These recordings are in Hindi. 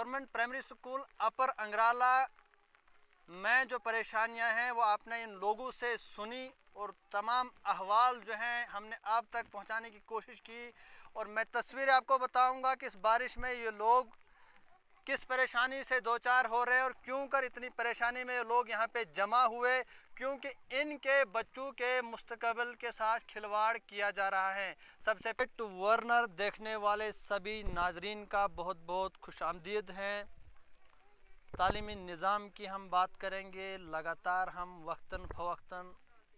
गवर्नमेंट प्राइमरी स्कूल अपर अंगराला में जो परेशानियां हैं वो आपने इन लोगों से सुनी और तमाम अहवाल जो हैं हमने आप तक पहुंचाने की कोशिश की। और मैं तस्वीरें आपको बताऊंगा कि इस बारिश में ये लोग किस परेशानी से दो चार हो रहे हैं और क्यों कर इतनी परेशानी में ये लोग यहाँ पे जमा हुए, क्योंकि इनके बच्चों के मुस्तकबिल के साथ खिलवाड़ किया जा रहा है। सबसे पहले वर्नर देखने वाले सभी नाजरीन का बहुत बहुत खुशामदीद हैं। तालीमी निज़ाम की हम बात करेंगे। लगातार हम वक्तन फ़वक्तन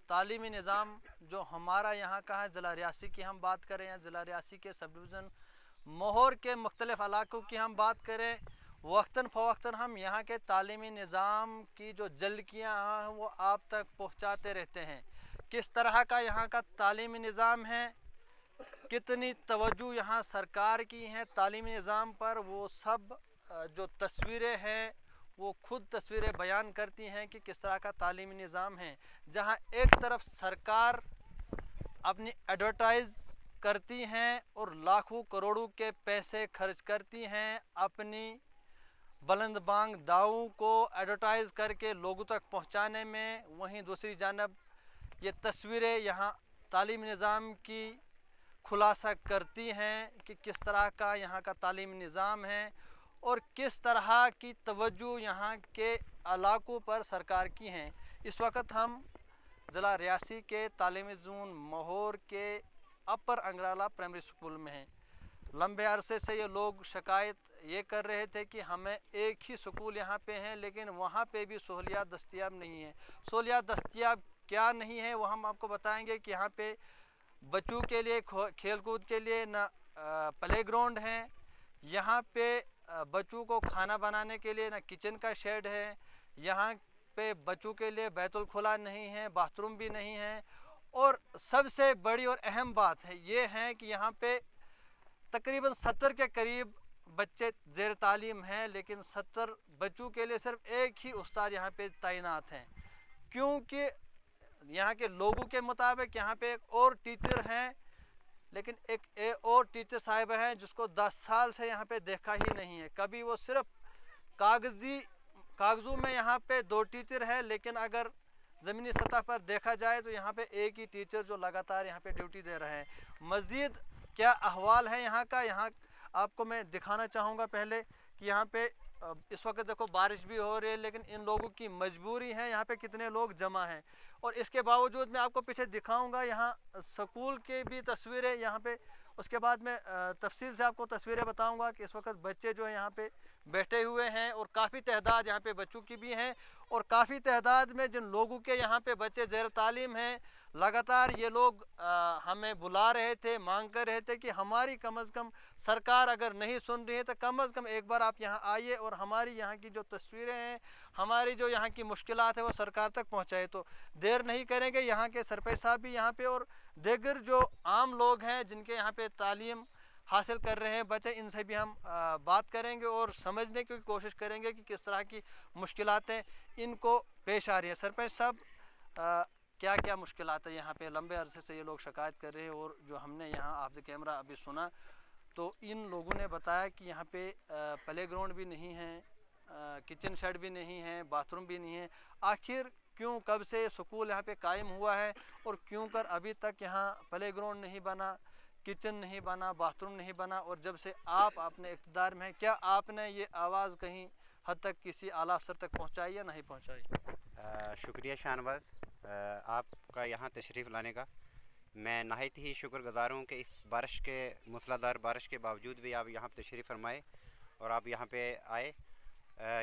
तालीमी निज़ाम जो हमारा यहाँ का है, ज़िला रियासी की हम बात करें या ज़िला रियासी के सब डिवीज़न मोहर के मुख्तलिफ़ इलाक़ों की हम बात करें, वक्तन फ़वक्तन हम यहाँ के तालीमी निज़ाम की जो जल्कियाँ हैं वो आप तक पहुँचाते रहते हैं। किस तरह का यहाँ का तालीमी निज़ाम है, कितनी तवज्जो यहाँ सरकार की है तालीमी निज़ाम पर, वो सब जो तस्वीरें हैं वो खुद तस्वीरें बयान करती हैं कि किस तरह का तालीमी निज़ाम है। जहाँ एक तरफ सरकार अपनी एडवर्टाइज़ करती हैं और लाखों करोड़ों के पैसे खर्च करती हैं अपनी बुलंद बांग दावों को एडवर्टाइज़ करके लोगों तक पहुंचाने में, वहीं दूसरी जानब ये तस्वीरें यहाँ तालीमी निज़ाम की खुलासा करती हैं कि किस तरह का यहाँ का तालीमी निज़ाम है और किस तरह की तवज्जो यहाँ के इलाक़ों पर सरकार की हैं। इस वक्त हम ज़िला रियासी के तालीमी ज़ोन मोहर के अपर अंगराला प्राइमरी स्कूल में हैं। लंबे अरसे से ये लोग शिकायत ये कर रहे थे कि हमें एक ही स्कूल यहाँ पे हैं लेकिन वहाँ पे भी सहूलियात दस्तयाब नहीं है। सहूलियात दस्तयाब क्या नहीं है वो हम आपको बताएंगे कि यहाँ पे बच्चों के लिए खेल कूद के लिए ना प्ले ग्राउंड हैं, यहाँ पे बच्चों को खाना बनाने के लिए ना किचन का शेड है, यहाँ पे बच्चों के लिए बैतुल खुला नहीं है, बाथरूम भी नहीं है। और सबसे बड़ी और अहम बात है ये है कि यहाँ पे तकरीबन 70 के करीब बच्चे ज़ेर तालीम हैं, लेकिन 70 बच्चों के लिए सिर्फ एक ही उस्ताद यहाँ पे तैनात हैं, क्योंकि यहाँ के लोगों के मुताबिक यहाँ पे एक और टीचर हैं, लेकिन एक और टीचर साहिब हैं जिसको 10 साल से यहाँ पे देखा ही नहीं है। कभी वो सिर्फ कागज़ों में यहाँ पे 2 टीचर हैं, लेकिन अगर ज़मीनी सतह पर देखा जाए तो यहाँ पे एक ही टीचर जो लगातार यहाँ पे ड्यूटी दे रहे हैं। मज़ीद क्या अहवाल है यहाँ का, यहाँ आपको मैं दिखाना चाहूँगा पहले कि यहाँ पे इस वक्त देखो बारिश भी हो रही है, लेकिन इन लोगों की मजबूरी है, यहाँ पे कितने लोग जमा हैं। और इसके बावजूद मैं आपको पीछे दिखाऊंगा यहाँ स्कूल की भी तस्वीरें यहाँ पे, उसके बाद मैं तफसील से आपको तस्वीरें बताऊंगा कि इस वक्त बच्चे जो है यहाँ पे बैठे हुए हैं और काफ़ी तादाद यहाँ पे बच्चों की भी हैं और काफ़ी तादाद में जिन लोगों के यहाँ पे बच्चे ज़ेर तालीम हैं, लगातार ये लोग हमें बुला रहे थे, मांग कर रहे थे कि हमारी कम अज़ कम सरकार अगर नहीं सुन रही है तो कम अज़ कम एक बार आप यहाँ आइए और हमारी यहाँ की जो तस्वीरें हैं, हमारी जो यहाँ की मुश्किलात है वो सरकार तक पहुँचाए। तो देर नहीं करेंगे, यहाँ के सरपंच साहब भी यहाँ पे और दीगर जो आम लोग हैं जिनके यहाँ पे तालीम हासिल कर रहे हैं बच्चे, इनसे भी हम बात करेंगे और समझने की कोशिश करेंगे कि किस तरह की मुश्किलातें इनको पेश आ रही है। सरपंच साहब, क्या क्या मुश्किलात है यहाँ पे? लंबे अरसे से ये लोग शिकायत कर रहे हैं और जो हमने यहाँ आपसे कैमरा अभी सुना तो इन लोगों ने बताया कि यहाँ पे प्ले ग्राउंड भी नहीं है, किचन शेड भी नहीं है, बाथरूम भी नहीं है। आखिर क्यों, कब से स्कूल यहाँ पे कायम हुआ है और क्यों कर अभी तक यहाँ प्ले ग्राउंड नहीं बना, किचन नहीं बना, बाथरूम नहीं बना? और जब से आप अपने इक़्तिदार में हैं, क्या आपने ये आवाज़ कहीं हद तक किसी आला अफसर तक पहुँचाई या नहीं पहुँचाई? शुक्रिया शाहनवाज आपका यहाँ तशरीफ़ लाने का। मैं नहायत ही शुक्रगुज़ार हूँ कि इस बारिश के मूसलाधार बारिश के बावजूद भी आप यहाँ तशरीफ़ फरमाए और आप यहाँ पे आए।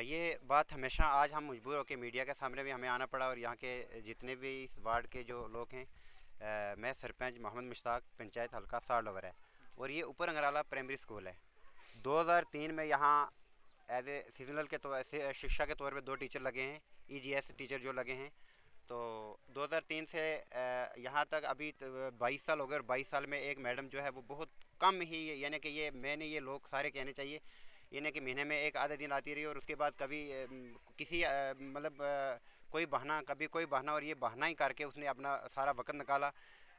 ये बात हमेशा आज हम मजबूर होकर मीडिया के सामने भी हमें आना पड़ा और यहाँ के जितने भी इस वार्ड के जो लोग हैं, मैं सरपंच मोहम्मद मुश्ताक, पंचायत हल्का सारलोवर है और ये ऊपर अंगराला प्राइमरी स्कूल है। 2003 में यहाँ एज ए सीजनल के तौर से शिक्षा के तौर पे 2 टीचर लगे हैं, EGS टीचर जो लगे हैं। तो 2003 से यहाँ तक अभी 22 साल हो गए और 22 साल में एक मैडम जो है वो बहुत कम ही, यानी कि ये मैंने ये लोग सारे कहने चाहिए, यानी कि महीने में एक आधे दिन आती रही और उसके बाद कभी किसी मतलब कोई बहाना, कभी कोई बहाना, और ये बहाना ही करके उसने अपना सारा वक्त निकाला।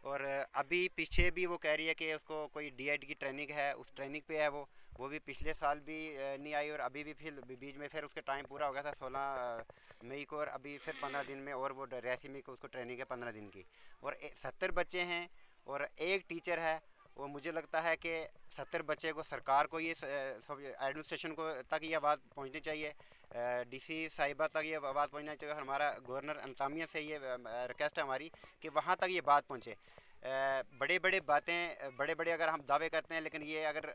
और अभी पीछे भी वो कह रही है कि उसको कोई DIT की ट्रेनिंग है, उस ट्रेनिंग पे है वो, वो भी पिछले साल भी नहीं आई, और अभी भी फिर बीच में फिर उसके टाइम पूरा हो गया था 16 मई को, और अभी फिर 15 दिन में, और वो रेसी मई को उसको ट्रेनिंग है 15 दिन की। और 70 बच्चे हैं और एक टीचर है। वो मुझे लगता है कि 70 बच्चे को सरकार को ये सब एडमिनिस्ट्रेशन को तक ये बात पहुंचनी चाहिए, डीसी साहिबा तक ये बात पहुंचना चाहिए। हमारा गवर्नर अंतामिया से ये रिक्वेस्ट है हमारी कि वहाँ तक ये बात पहुँचे। बड़े बड़े बातें, बड़े बड़े अगर हम दावे करते हैं, लेकिन ये अगर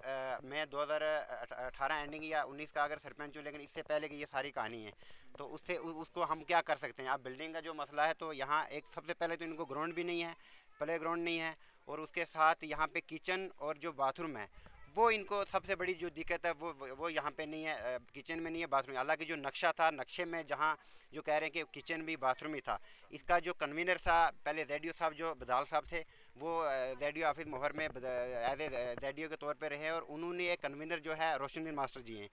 मैं 2018 एंडिंग या 19 का अगर सरपंच हूँ, लेकिन इससे पहले की ये सारी कहानी है, तो उससे उसको हम क्या कर सकते हैं। अब बिल्डिंग का जो मसला है, तो यहाँ एक सबसे पहले तो इनको ग्राउंड भी नहीं है, प्ले ग्राउंड नहीं है, और उसके साथ यहाँ पे किचन और जो बाथरूम है, वो इनको सबसे बड़ी जो दिक्कत है वो यहाँ पे नहीं है, किचन में नहीं है, बाथरूम। हालांकि जो नक्शा था, नक्शे में जहाँ जो कह रहे हैं कि किचन भी बाथरूम ही था, इसका जो कन्वीनर था पहले जेडीओ साहब जो बदाल साहब थे, वो जेडीओ ऑफिस मोहर में एज ए जेडीओ के तौर पे रहे, और उन्होंने एक कन्वीनर जो है रोशनदीन मास्टर जी हैं,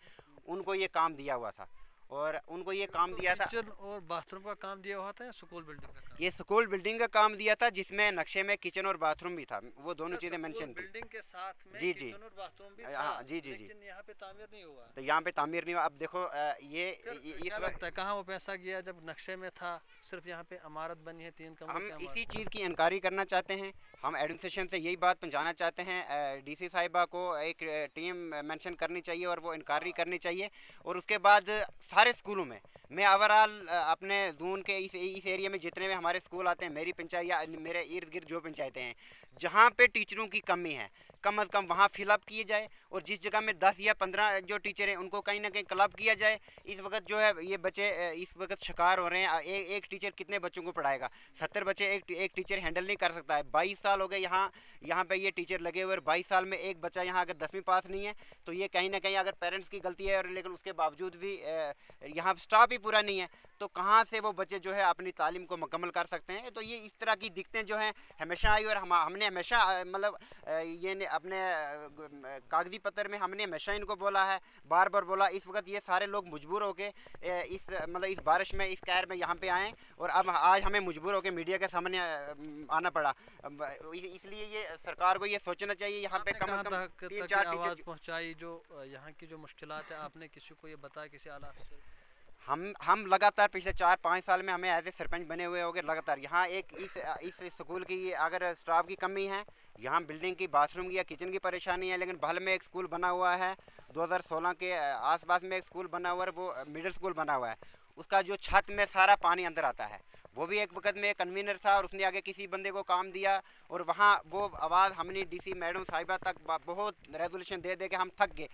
उनको ये काम दिया हुआ था, और उनको ये काम दिया था। किचन और बाथरूम का काम दिया हुआ था या स्कूल बिल्डिंग का काम? ये स्कूल बिल्डिंग का काम दिया था, जिसमें नक्शे में किचन और बाथरूम भी था, वो दोनों चीज़ें मेंशन थी। बिल्डिंग के साथ में जी किचन और बाथरूम भी था, हाँ जी जी जी। लेकिन यहाँ पे तामीर नहीं हुआ। तो यहाँ पे तामीर नहीं हुआ। अब देखो ये क्या लगता है कहाँ वो पैसा गया जब नक्शे में था? सिर्फ यहाँ पे इमारत बनी है 3 कमरे हम की इसी इमारत। चीज़ की इंक्वायरी करना चाहते हैं। हम एडमिनिस्ट्रेशन से यही बात पहुंचाना चाहते हैं, डीसी साहिबा को एक टीम मेंशन करनी चाहिए और वो इंक्वायरी करनी चाहिए, और उसके बाद सारे स्कूलों में, मैं ओवरऑल अपने जोन के इस एरिया में जितने भी हमारे स्कूल आते हैं, मेरी पंचायत या मेरे इर्द गिर्द जो पंचायतें हैं, जहाँ पे टीचरों की कमी है, कम अज़ कम वहाँ फिलअप किए जाए, और जिस जगह में 10 या 15 जो टीचर हैं, उनको कहीं ना कहीं क्लब किया जाए। इस वक्त जो है ये बच्चे इस वक्त शिकार हो रहे हैं। एक टीचर कितने बच्चों को पढ़ाएगा? 70 बच्चे एक टीचर हैंडल नहीं कर सकता है। 22 साल हो गए यहाँ पे ये टीचर लगे हुए, और 22 साल में एक बच्चा यहाँ अगर 10वीं पास नहीं है, तो ये कहीं ना कहीं अगर पेरेंट्स की गलती है, और लेकिन उसके बावजूद भी यहाँ स्टाफ ही पूरा नहीं है, तो कहाँ से वो बच्चे जो है अपनी तालीम को मुकम्मल कर सकते हैं? तो ये इस तरह की दिक्कतें जो हैं हमेशा आई, और हमने हमेशा मतलब ये अपने कागजी पत्र में हमने हमेशा इनको बोला है, बार बार बोला। इस वक्त ये सारे लोग मजबूर होके इस बारिश में, इस कहर में यहाँ पे आए, और अब आज हमें मजबूर होके मीडिया के सामने आना पड़ा। इसलिए ये सरकार को ये सोचना चाहिए, यहाँ पे कम से कम 3-4 आवाज़ पहुँचाई जो यहाँ की जो मुश्किलात है, आपने किसी को ये बताया, किसी आला अफसर? हम लगातार पिछले 4-5 साल में हमें एज ए सरपंच बने हुए हो गए लगातार। यहाँ एक इस स्कूल की अगर स्टाफ की कमी है, यहाँ बिल्डिंग की, बाथरूम की या किचन की परेशानी है, लेकिन बहल में एक स्कूल बना हुआ है, 2016 के आसपास में एक स्कूल बना हुआ है, वो मिडिल स्कूल बना हुआ है, उसका जो छत में सारा पानी अंदर आता है। वो भी एक वक्त में एक कन्वीनर था, और उसने आगे किसी बंदे को काम दिया, और वहाँ वो आवाज़ हमने डीसी मैडम साहिबा तक बहुत रेजोल्यूशन दे के हम थक गए।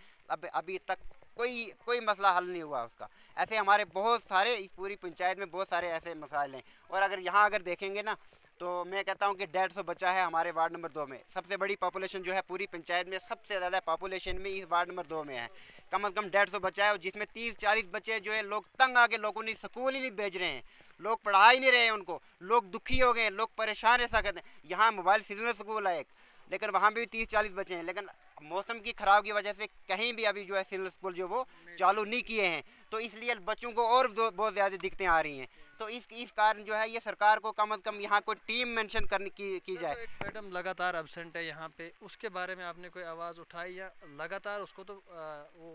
अभी तक कोई मसला हल नहीं हुआ उसका। ऐसे हमारे बहुत सारे, इस पूरी पंचायत में बहुत सारे ऐसे मसाइल हैं। और अगर देखेंगे ना, तो मैं कहता हूँ कि 150 बच्चा है हमारे वार्ड नंबर 2 में। सबसे बड़ी पॉपुलेशन जो है पूरी पंचायत में, सबसे ज़्यादा पॉपुलेशन में इस वार्ड नंबर 2 में है। कम से कम 150 बच्चा है, जिसमें 30-40 बच्चे जो है लोग तंग आके लोगों ने स्कूल ही नहीं भेज रहे हैं, लोग पढ़ा ही नहीं रहे हैं उनको, लोग दुखी हो गए, लोग परेशान ऐसा कहते हैं। यहाँ मोबाइल सिग्नल स्कूल है एक, लेकिन वहाँ भी 30-40 बच्चे हैं, लेकिन मौसम की ख़राब की वजह से कहीं भी अभी जो है सिग्नल स्कूल जो वो चालू नहीं किए हैं, तो इसलिए बच्चों को और बहुत ज़्यादा दिक्कतें आ रही हैं। तो इस कारण जो है ये सरकार को कम से कम यहाँ कोई टीम मेंशन करने की जाए। तो मैडम लगातार एब्सेंट है यहाँ पे, उसके बारे में आपने कोई आवाज़ उठाई? या लगातार उसको तो वो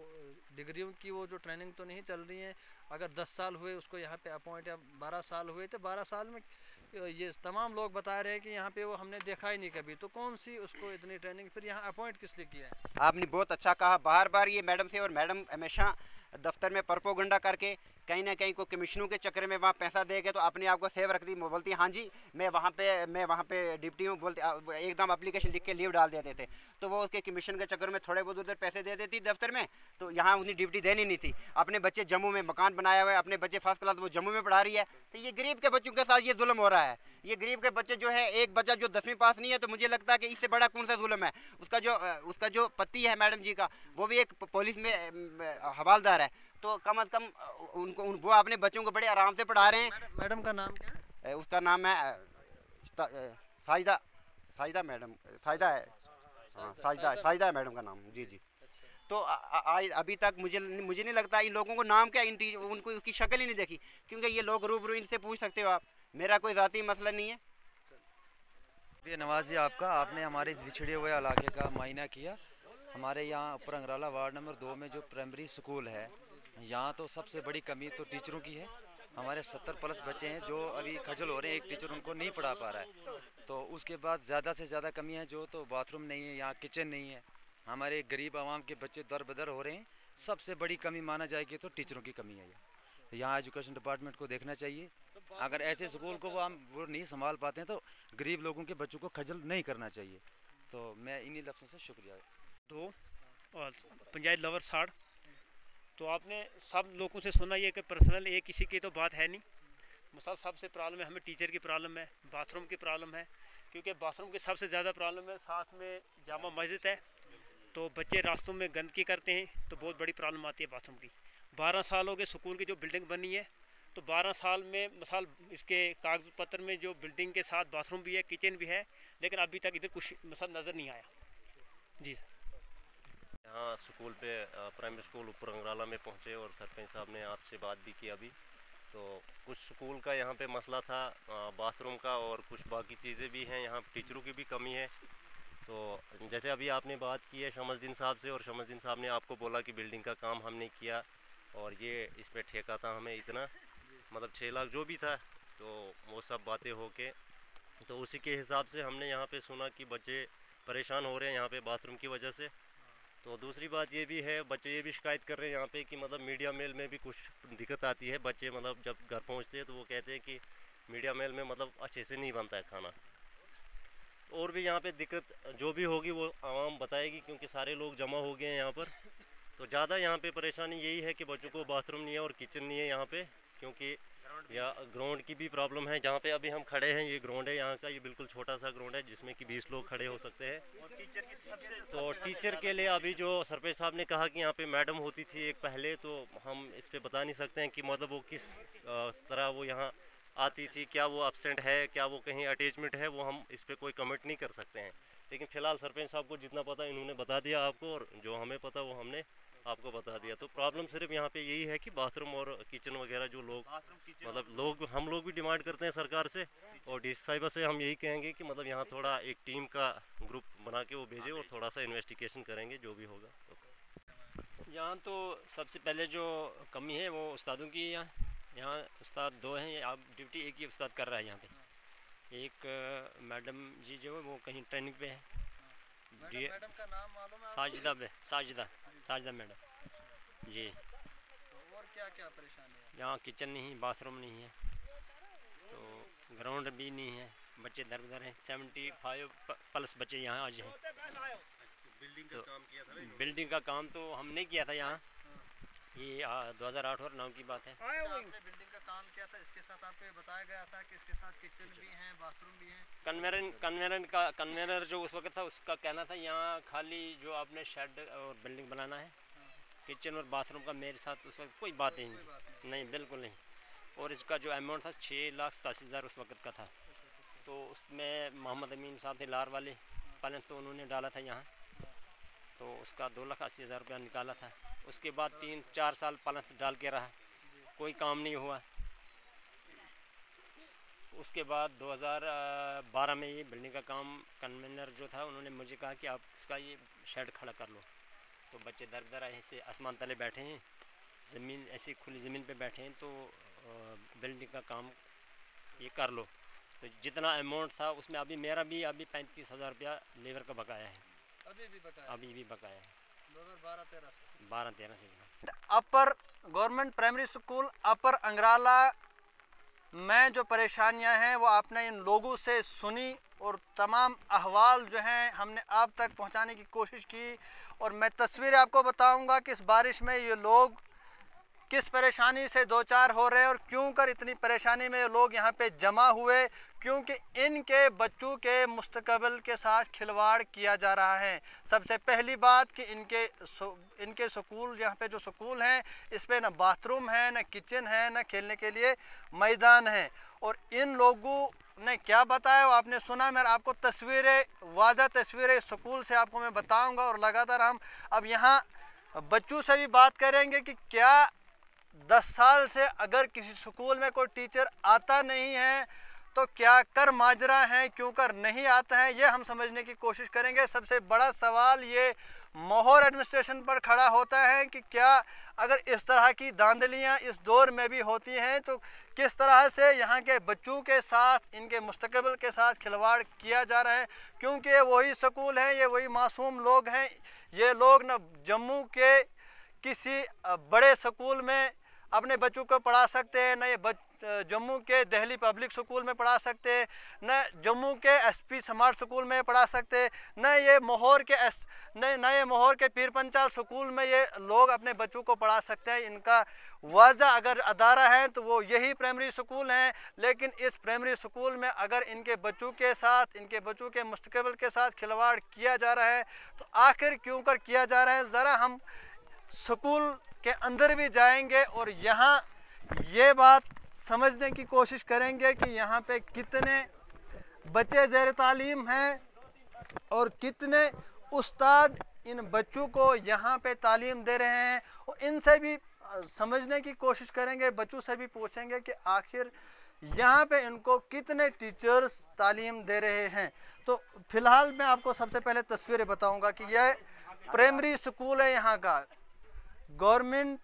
डिग्रियों की वो जो ट्रेनिंग तो नहीं चल रही है, अगर 10 साल हुए उसको यहाँ पे अपॉइंट, या 12 साल हुए, तो 12 साल में ये तमाम लोग बता रहे हैं कि यहाँ पे वो हमने देखा ही नहीं कभी, तो कौन सी उसको इतनी ट्रेनिंग फिर यहाँ अपॉइंट किस लिए किया है? आपने बहुत अच्छा कहा, बार बार ये मैडम से, और मैडम हमेशा दफ्तर में प्रोपोगंडा करके कहीं ना कहीं को कमीशनों के चक्कर में वहाँ पैसा दे के तो अपने आप को सेव रखती, बोलती हाँ जी मैं वहाँ पे डिप्टी हूँ, बोलते एकदम एप्लीकेशन लिख के लीव डाल देते थे, तो वो उसके कमीशन के चक्कर में थोड़े बहुत उधर पैसे दे देती दफ्तर में, तो यहाँ उन्हें ड्यूटी देनी नहीं थी। अपने बच्चे जम्मू में मकान बनाया हुआ है, अपने बच्चे फर्स्ट क्लास वो जम्मू में पढ़ा रही है, तो ये गरीब के बच्चों के साथ ये जुल्म हो रहा है। ये गरीब के बच्चे जो है, एक बच्चा जो 10वीं पास नहीं है, तो मुझे लगता है कि इससे बड़ा कौन सा जुल्म है। उसका जो पति है मैडम जी का, वो भी एक पुलिस में हवालदार है, तो कम अज़ कम वो अपने बच्चों को बड़े आराम से पढ़ा रहे हैं। मैडम का नाम क्या है? उसका नाम है साजिदा मैडम, साजिदा है, हाँ साजिदा है मैडम का नाम। जी जी। तो अभी तक मुझे नहीं लगता इन लोगों को नाम क्या, उनको उसकी शक्ल ही नहीं देखी, क्योंकि ये लोग रूबरू इनसे पूछ सकते हो आप, मेरा कोई ज़ाती मसला नहीं है। नवाज जी आपने हमारे इस बिछड़े हुए इलाके का मायना किया, हमारे यहाँ ऊपर अंगराला वार्ड नंबर 2 में जो प्राइमरी स्कूल है, यहाँ तो सबसे बड़ी कमी तो टीचरों की है। हमारे 70+ बच्चे हैं जो अभी खजल हो रहे हैं, एक टीचर उनको नहीं पढ़ा पा रहा है। तो उसके बाद ज़्यादा से ज़्यादा कमी है जो, तो बाथरूम नहीं है, यहाँ किचन नहीं है। हमारे गरीब आवाम के बच्चे दर बदर हो रहे हैं। सबसे बड़ी कमी माना जाएगी तो टीचरों की कमी है। यहाँ एजुकेशन डिपार्टमेंट को देखना चाहिए। अगर ऐसे स्कूल को वो नहीं संभाल पाते हैं तो गरीब लोगों के बच्चों को खजल नहीं करना चाहिए। तो मैं इन्हीं लफ्ज़ों से शुक्रिया। तो और पंचायत लवर 60। तो आपने सब लोगों से सुना ये कि पर्सनल एक किसी की तो बात है नहीं। मतलब सबसे प्रॉब्लम है, हमें टीचर की प्रॉब्लम है, बाथरूम की प्रॉब्लम है, क्योंकि बाथरूम की सबसे ज़्यादा प्रॉब्लम है। साथ में जामा मस्जिद है, तो बच्चे रास्तों में गंदगी करते हैं, तो बहुत बड़ी प्रॉब्लम आती है बाथरूम की। 12 साल हो गए स्कूल की जो बिल्डिंग बनी है, तो 12 साल में मिसाल इसके कागज पत्र में जो बिल्डिंग के साथ बाथरूम भी है, किचन भी है, लेकिन अभी तक इधर कुछ मिसाल नज़र नहीं आया जी। यहाँ स्कूल पे प्राइमरी स्कूल ऊपर अंगराला में पहुँचे और सरपंच साहब ने आपसे बात भी की अभी। तो कुछ स्कूल का यहाँ पे मसला था बाथरूम का, और कुछ बाकी चीज़ें भी हैं, यहाँ टीचरों की भी कमी है। तो जैसे अभी आपने बात की है शमसुद्दीन साहब से, और शमसुद्दीन साहब ने आपको बोला कि बिल्डिंग का काम हमने किया और ये इस पर ठेका था हमें इतना, मतलब 6 लाख जो भी था। तो वो सब बातें हो के, तो उसी के हिसाब से हमने यहाँ पे सुना कि बच्चे परेशान हो रहे हैं यहाँ पे बाथरूम की वजह से। तो दूसरी बात ये भी है, बच्चे ये भी शिकायत कर रहे हैं यहाँ पे कि मतलब मीडिया मेल में भी कुछ दिक्कत आती है। बच्चे मतलब जब घर पहुँचते हैं तो वो कहते हैं कि मीडिया मेल में मतलब अच्छे से नहीं बनता है खाना। और भी यहाँ पे दिक्कत जो भी होगी वो आवाम बताएगी, क्योंकि सारे लोग जमा हो गए हैं यहाँ पर। तो ज़्यादा यहाँ पे परेशानी यही है कि बच्चों को बाथरूम नहीं है और किचन नहीं है यहाँ पे, क्योंकि या ग्राउंड की भी प्रॉब्लम है। जहाँ पे अभी हम खड़े हैं ये ग्राउंड है यहाँ का, ये बिल्कुल छोटा सा ग्राउंड है जिसमें कि 20 लोग खड़े हो सकते हैं। तो टीचर के लिए अभी जो सरपंच साहब ने कहा कि यहाँ पे मैडम होती थी एक पहले, तो हम इस पे बता नहीं सकते हैं कि मतलब वो किस तरह वो यहाँ आती थी, क्या वो एब्सेंट है, क्या वो कहीं अटैचमेंट है, वो हम इस पर कोई कमेंट नहीं कर सकते हैं। लेकिन फ़िलहाल सरपंच साहब को जितना पता इन्होंने बता दिया आपको, और जो हमें पता वो हमने आपको बता दिया। तो प्रॉब्लम सिर्फ यहाँ पे यही है कि बाथरूम और किचन वगैरह जो लोग मतलब हम लोग भी डिमांड करते हैं सरकार से, और डीसी साहिबा से हम यही कहेंगे कि मतलब यहाँ थोड़ा एक टीम का ग्रुप बना के वो भेजे और थोड़ा सा इन्वेस्टिगेशन करेंगे जो भी होगा। यहाँ तो सबसे पहले जो कमी है वो उस्तादों की है। यहाँ उस्ताद 2 हैं, अब ड्यूटी एक ही उस्ताद कर रहा है यहाँ पे। एक मैडम जी जो है वो कहीं ट्रेनिंग पे है। मैडम का नाम मालूम है? साजिदा मैडम जी। और क्या क्या परेशानी है? यहाँ किचन नहीं, बाथरूम नहीं है, तो ग्राउंड भी नहीं है, बच्चे दर बदर हैं। 75+ बच्चे यहाँ आज हैं। बिल्डिंग का काम तो हमने किया था यहाँ, ये 2008 और 9 की बात है। आपने बिल्डिंग का काम किया था, इसके साथ आपको बताया गया था कि इसके साथ किचन भी हैं, बाथरूम भी हैं। कन्वेयर जो उस वक्त था उसका कहना था यहाँ खाली जो आपने शेड और बिल्डिंग बनाना है, किचन और बाथरूम का मेरे साथ उस वक्त कोई बात ही नहीं, बिल्कुल नहीं। और इसका जो अमाउंट था 6,87,000 उस वक्त का था। तो उसमें मोहम्मद अमीन साहब थे लार वाले, पहले तो उन्होंने डाला था यहाँ, तो उसका 2,80,000 रुपया निकाला था। उसके बाद 3-4 साल पलंग डाल के रहा, कोई काम नहीं हुआ। उसके बाद 2012 में ये बिल्डिंग का काम कन्वेनर जो था उन्होंने मुझे कहा कि आप इसका ये शेड खड़ा कर लो। तो बच्चे दर दर ऐसे आसमान तले बैठे हैं, ज़मीन ऐसी खुली ज़मीन पे बैठे हैं, तो बिल्डिंग का काम ये कर लो। तो जितना अमाउंट था उसमें अभी मेरा भी 35,000 रुपया लेबर का बकाया है। अभी भी बकाया है 2012-13 से। अपर गवर्नमेंट प्राइमरी स्कूल अपर अंगराला में जो परेशानियां हैं वो आपने इन लोगों से सुनी, और तमाम अहवाल जो हैं हमने आप तक पहुंचाने की कोशिश की। और मैं तस्वीरें आपको बताऊंगा कि इस बारिश में ये लोग किस परेशानी से दो चार हो रहे हैं और क्यों कर इतनी परेशानी में ये लोग यहाँ पे जमा हुए, क्योंकि इनके बच्चों के मुस्तकबिल के साथ खिलवाड़ किया जा रहा है। सबसे पहली बात कि इनके स्कूल, यहाँ पे जो स्कूल हैं इस पे न बाथरूम है, न किचन है, न खेलने के लिए मैदान है। और इन लोगों ने क्या बताया वो आपने सुना। मैं आपको तस्वीरें, वाज़ा तस्वीरें स्कूल से आपको मैं बताऊँगा, और लगातार हम अब यहाँ बच्चों से भी बात करेंगे कि क्या 10 साल से अगर किसी स्कूल में कोई टीचर आता नहीं है तो क्या कर माजरा है, क्यों कर नहीं आता है, ये हम समझने की कोशिश करेंगे। सबसे बड़ा सवाल ये मोहर एडमिनिस्ट्रेशन पर खड़ा होता है कि क्या अगर इस तरह की धांधलियाँ इस दौर में भी होती हैं तो किस तरह से यहाँ के बच्चों के साथ, इनके मुस्तकबिल के साथ खिलवाड़ किया जा रहा है, क्योंकि ये वही स्कूल हैं, ये वही मासूम लोग हैं। ये लोग न जम्मू के किसी बड़े स्कूल में अपने बच्चों को पढ़ा सकते हैं, न ये जम्मू के दिल्ली पब्लिक स्कूल में पढ़ा सकते हैं, न जम्मू के एसपी स्मार्ट स्कूल में पढ़ा सकते हैं, न ये मोहर के नए मोहर के पीर पंचाल स्कूल में ये लोग अपने बच्चों को पढ़ा सकते हैं। इनका वाज़ा अगर अदारा है तो वो यही प्राइमरी स्कूल हैं। लेकिन इस प्राइमरी स्कूल में अगर इनके बच्चों के साथ, इनके बच्चों के मुस्तकबिल के साथ खिलवाड़ किया जा रहा है तो आखिर क्यों कर किया जा रहा है। ज़रा हम स्कूल के अंदर भी जाएंगे और यहाँ ये बात समझने की कोशिश करेंगे कि यहाँ पे कितने बच्चे ज़ेर तालीम हैं और कितने उस्ताद इन बच्चों को यहाँ पे तालीम दे रहे हैं, और इनसे भी समझने की कोशिश करेंगे, बच्चों से भी पूछेंगे कि आखिर यहाँ पे इनको कितने टीचर्स तालीम दे रहे हैं। तो फ़िलहाल मैं आपको सबसे पहले तस्वीरें बताऊंगा कि यह प्राइमरी स्कूल है, यहाँ का गवर्नमेंट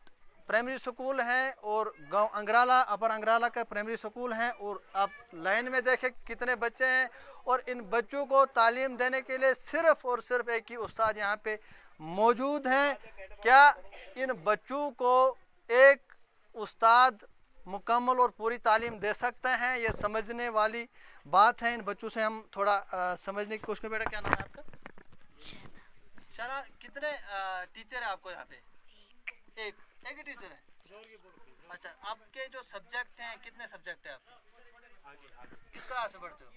प्राइमरी स्कूल है और गांव अंगराला, अपर अंगराला का प्राइमरी स्कूल है। और आप लाइन में देखें कितने बच्चे हैं, और इन बच्चों को तालीम देने के लिए सिर्फ़ और सिर्फ एक ही उस्ताद यहाँ पे मौजूद हैं। क्या इन बच्चों को एक उस्ताद मुकम्मल और पूरी तालीम दे सकते हैं, ये समझने वाली बात है। इन बच्चों से हम थोड़ा समझने की कोशिश करें। बेटा क्या नाम है आपका? शहनाज। कितने टीचर हैं आपको यहाँ पे? एक ही टीचर है। अच्छा, आपके जो सब्जेक्ट हैं, कितने सब्जेक्ट हैं आपके? किस क्लास में पढ़ते हो?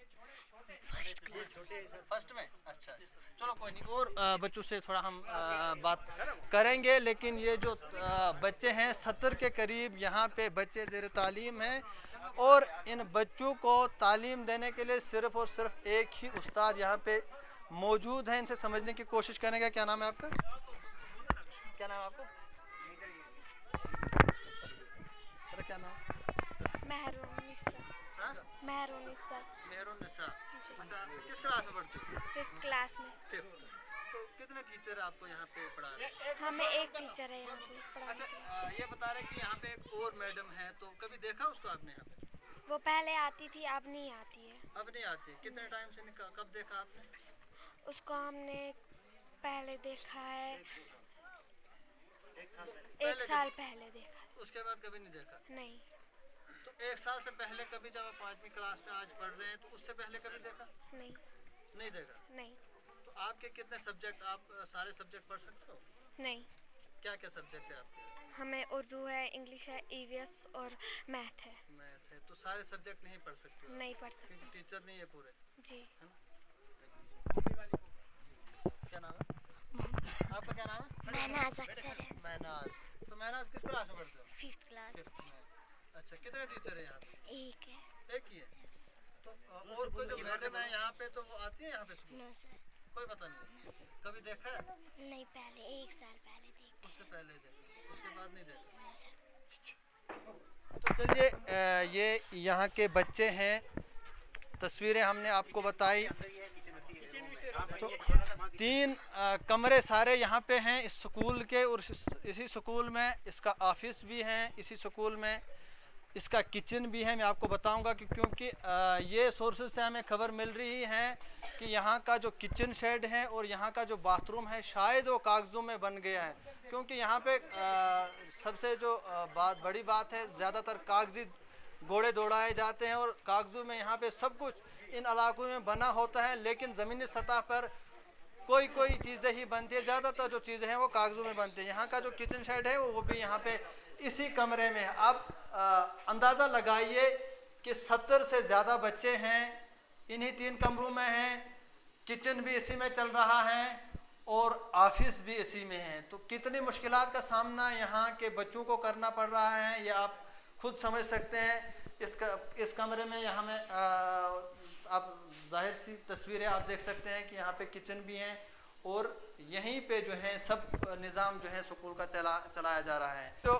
फर्स्ट में। अच्छा, चलो कोई नहीं, और बच्चों से थोड़ा हम बात करेंगे। लेकिन ये जो बच्चे हैं 70 के करीब यहाँ पे बच्चे ज़ेर तालीम हैं, और इन बच्चों को तालीम देने के लिए सिर्फ़ और सिर्फ एक ही उस्ताद यहाँ पे मौजूद है। इनसे समझने की कोशिश करेंगे। क्या नाम है आपका? क्या नाम है आपका? क्या नाम? मेहरुनिसा। हाँ? मेहरुनिसा। मेहरुनिसा। अच्छा, किस क्लास में पढ़ते हो? 5th क्लास में। 5th। तो कितने टीचर आपको यहाँ पे पढ़ा रहे हैं? हमें एक टीचर है यहाँ पे पढ़ाने अच्छा, के लिए। ये बता रहे कि यहाँ पे एक और मैडम है, तो कभी देखा उसको आपने यहाँ पे? वो पहले आती थी, अब नहीं आती है। अब नहीं आती? कितने टाइम से कब देखा आपने उसको? हमने पहले देखा है, एक साल पहले देखा। उसके बाद कभी नहीं देखा? नहीं। तो 1 साल से पहले कभी, जब आप 5वीं क्लास में आज पढ़ रहे हैं, तो उससे पहले कभी देखा? नहीं। नहीं देखा? नहीं। तो आपके कितने सब्जेक्ट, आप सारे सब्जेक्ट पढ़ सकते हो? नहीं। क्या क्या सब्जेक्ट है आपके? हमें उर्दू है, इंग्लिश है, EVS और मैथ है। मैथ है। तो सारे सब्जेक्ट नहीं पढ़ सकते हो? नहीं पढ़ सकते। क्योंकि टीचर नहीं है पूरे? जी। क्या नाम है आपका? क्या नाम है? महनाज अख्तर है। महनाज। तो महनाज किस क्लास में पढ़ते हो? 5th class. 5th में। अच्छा, कितने टीचर हैं यहाँ पे? एक है। एक ही है। तो और कोई जो मैडम है यहाँ पे, तो वो आती है यहाँ पे स्कूल? No sir. कोई पता नहीं? कभी देखा है? नहीं, पहले 1 साल पहले देखा। उससे पहले देखा, उसके बाद नहीं देखा? No sir. तो चलिए, ये यहाँ के बच्चे हैं, तस्वीरें हमने आपको बताई। तो 3 कमरे सारे यहाँ पे हैं इस स्कूल के, और इसी स्कूल में इसका ऑफिस भी है, इसी स्कूल में इसका किचन भी है। मैं आपको बताऊंगा कि क्योंकि ये सोर्सेज से हमें खबर मिल रही है कि यहाँ का जो किचन शेड है और यहाँ का जो बाथरूम है शायद वो कागज़ों में बन गया है। क्योंकि यहाँ पे सबसे जो बड़ी बात है, ज़्यादातर कागजी घोड़े दौड़ाए जाते हैं और कागज़ों में यहाँ पे सब कुछ इन इलाकों में बना होता है, लेकिन ज़मीनी सतह पर कोई चीज़ें ही बनती है। ज़्यादातर जो चीज़ें हैं वो कागज़ों में बनती है। यहाँ का जो किचन शेड है वो भी यहाँ पे इसी कमरे में है। आप अंदाज़ा लगाइए कि 70 से ज़्यादा बच्चे हैं, इन्हीं 3 कमरों में हैं, किचन भी इसी में चल रहा है और ऑफिस भी इसी में है। तो कितनी मुश्किलात का सामना यहाँ के बच्चों को करना पड़ रहा है, ये आप खुद समझ सकते हैं। इस कमरे में यहाँ में आप जाहिर सी तस्वीरें आप देख सकते हैं कि यहाँ पे किचन भी हैं और यहीं पे जो है सब निज़ाम जो है स्कूल का चलाया जा रहा है। जो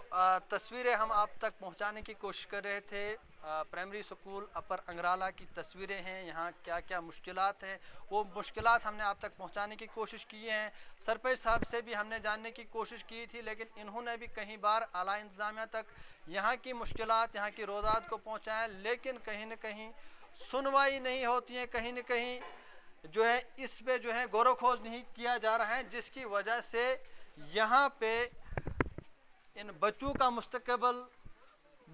तस्वीरें हम आप तक पहुंचाने की कोशिश कर रहे थे, प्राइमरी स्कूल अपर अंगराला की तस्वीरें हैं। यहाँ क्या क्या मुश्किलात हैं वो मुश्किलात हमने आप तक पहुंचाने की कोशिश की हैं। सरपंच साहब से भी हमने जानने की कोशिश की थी, लेकिन इन्होंने भी कई बार आला इंतज़ामिया तक यहाँ की मुश्किलात, यहाँ की रोज़ात को पहुँचाया, लेकिन कहीं न कहीं सुनवाई नहीं होती है, कहीं न कहीं जो है इस पे जो है गौर खोज नहीं किया जा रहा है, जिसकी वजह से यहाँ पे इन बच्चों का मुस्तकबिल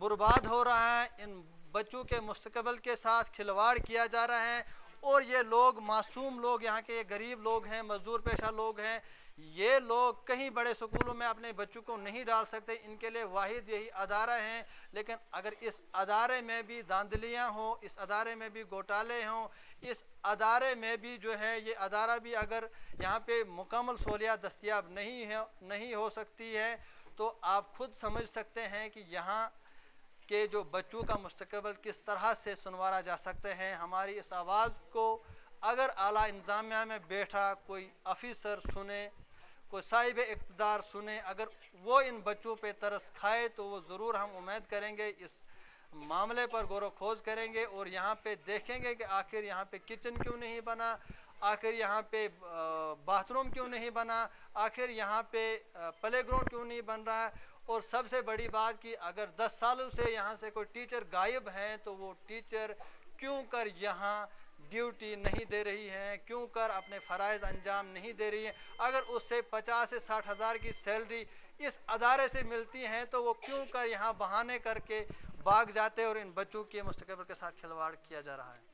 बर्बाद हो रहा है, इन बच्चों के मुस्तकबिल के साथ खिलवाड़ किया जा रहा है। और ये लोग मासूम लोग, यहाँ के गरीब लोग हैं, मजदूर पेशा लोग हैं, ये लोग कहीं बड़े स्कूलों में अपने बच्चों को नहीं डाल सकते, इनके लिए वाहिद यही अदारा है। लेकिन अगर इस अदारे में भी धांधलियाँ हों, इस अदारे में भी घोटाले हों, इस अदारे में भी जो है ये अदारा भी अगर यहाँ पे मुकम्मल सहूलियात दस्तयाब नहीं हो सकती है, तो आप खुद समझ सकते हैं कि यहाँ के जो बच्चों का मुस्तकबिल किस तरह से सुनवारा जा सकते हैं। हमारी इस आवाज़ को अगर आला इंतज़ामिया में बैठा कोई अफिसर सुने, कोई साहिब इक़्तिदार सुने, अगर वो इन बच्चों पे तरस खाए, तो वो ज़रूर, हम उम्मीद करेंगे, इस मामले पर गौर खोज करेंगे और यहाँ पे देखेंगे कि आखिर यहाँ पे किचन क्यों नहीं बना, आखिर यहाँ पे बाथरूम क्यों नहीं बना, आखिर यहाँ पे प्ले ग्राउंड क्यों नहीं बन रहा है। और सबसे बड़ी बात कि अगर 10 सालों से यहाँ से कोई टीचर गायब हैं, तो वो टीचर क्यों कर यहाँ ड्यूटी नहीं दे रही है, क्यों कर अपने फ़राइज़ अंजाम नहीं दे रही है। अगर उससे 50 से 60 हज़ार की सैलरी इस अदारे से मिलती हैं, तो वो क्यों कर यहाँ बहाने करके भाग जाते और इन बच्चों के मुस्तकबिल के साथ खिलवाड़ किया जा रहा है।